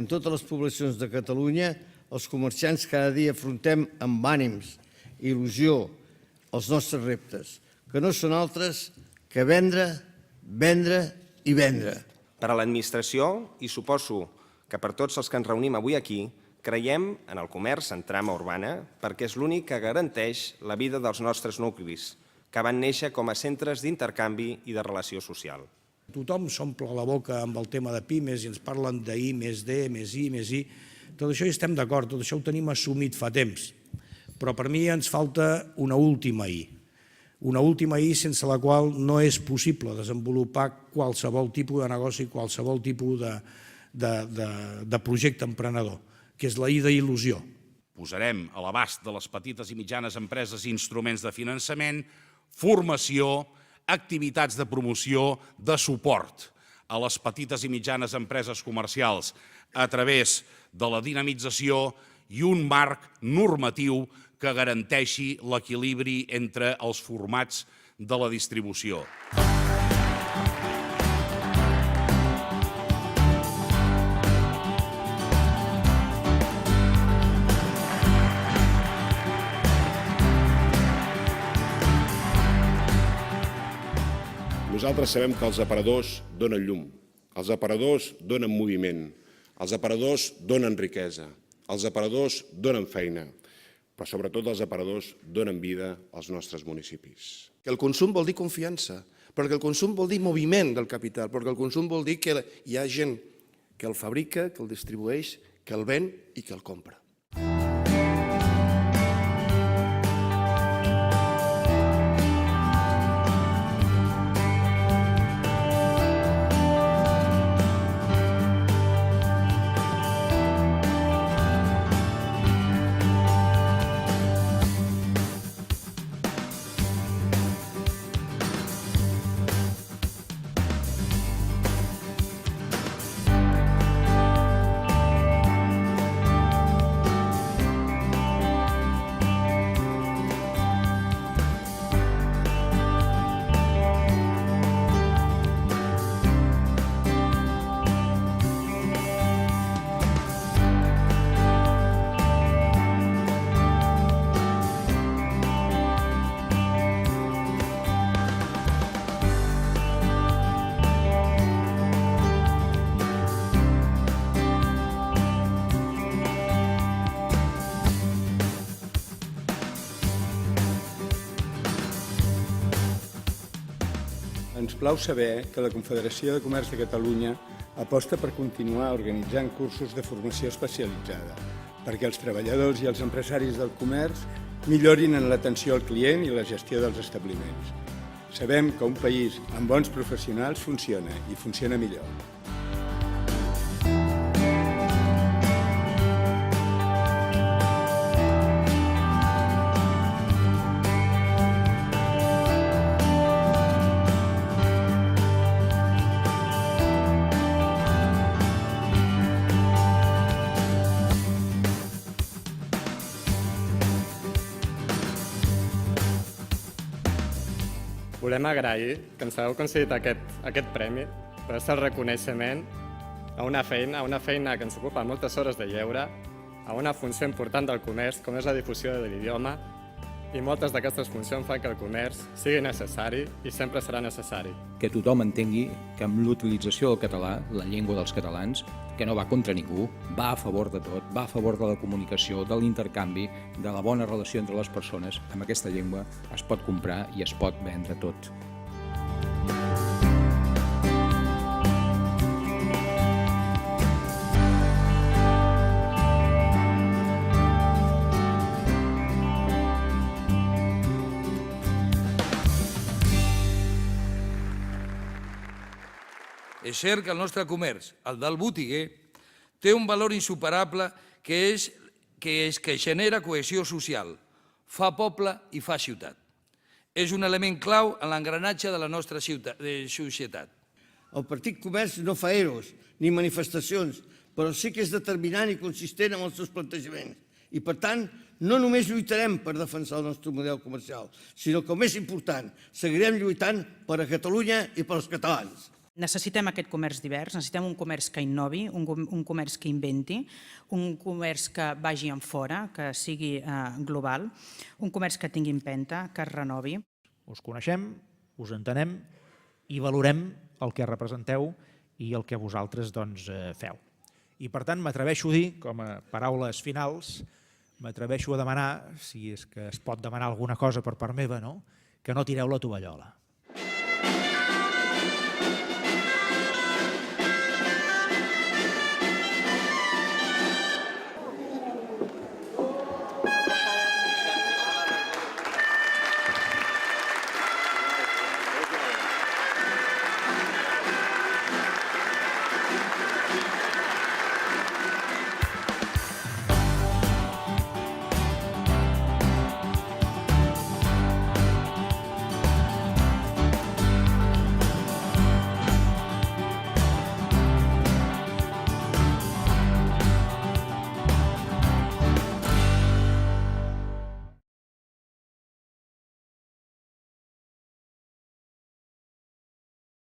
en totes les poblacions de Catalunya, els comerciants cada dia afrontem amb ànims i il·lusió els nostres reptes, que no són altres que vendre, vendre i vendre. Per a l'administració, i suposo que per tots els que ens reunim avui aquí, creiem en el comerç en trama urbana perquè és l'únic que garanteix la vida dels nostres nuclis, que van néixer com a centres d'intercanvi i de relació social. Tothom s'omple la boca amb el tema de pimes i ens parlen d'I més D, més I, més I. Tot això hi estem d'acord, tot això ho tenim assumit fa temps. Però per mi ens falta una última I. Una última I sense la qual no és possible desenvolupar qualsevol tipus de negoci, qualsevol tipus de projecte emprenedor, que és la I d'il·lusió. Posarem a l'abast de les petites i mitjanes empreses instruments de finançament, formació, activitats de promoció, de suport a les petites i mitjanes empreses comercials a través de la dinamització i un marc normatiu que garanteixi l'equilibri entre els formats de la distribució. Nosaltres sabem que els aparadors donen llum, els aparadors donen moviment, els aparadors donen riquesa, els aparadors donen feina, però sobretot els aparadors donen vida als nostres municipis. Que el consum vol dir confiança, perquè el consum vol dir moviment del capital, perquè el consum vol dir que hi ha gent que el fabrica, que el distribueix, que el ven i que el compra. Ens plau saber que la Confederació de Comerç de Catalunya aposta per continuar organitzant cursos de formació especialitzada perquè els treballadors i els empresaris del comerç millorin en l'atenció al client i la gestió dels establiments. Sabem que un país amb bons professionals funciona i funciona millor. Volem agrair que ens hagueu concedit aquest premi, però és el reconeixement a una feina que ens ocupa moltes hores de lleure, a una funció important del comerç, com és la difusió de l'idioma, i moltes d'aquestes funcions fan que el comerç sigui necessari i sempre serà necessari. Que tothom entengui que amb l'utilització del català, la llengua dels catalans, que no va contra ningú, va a favor de tot, va a favor de la comunicació, de l'intercanvi, de la bona relació entre les persones. Amb aquesta llengua es pot comprar i es pot vendre tot. És cert que el nostre comerç, el del botiguer, té un valor insuperable que genera cohesió social, fa poble i fa ciutat. És un element clau en l'engranatge de la nostra societat. El Partit Comerç no fa eros ni manifestacions, però sí que és determinant i consistent en els seus plantejaments. I, per tant, no només lluitarem per defensar el nostre model comercial, sinó que, el més important, seguirem lluitant per a Catalunya i per als catalans. Necessitem aquest comerç divers, necessitem un comerç que innovi, un comerç que inventi, un comerç que vagi en fora, que sigui global, un comerç que tingui empenta, que es renovi. Us coneixem, us entenem i valorem el que representeu i el que vosaltres feu. I per tant m'atreveixo a dir, com a paraules finals, m'atreveixo a demanar, si és que es pot demanar alguna cosa per part meva, que no tireu la tovallola.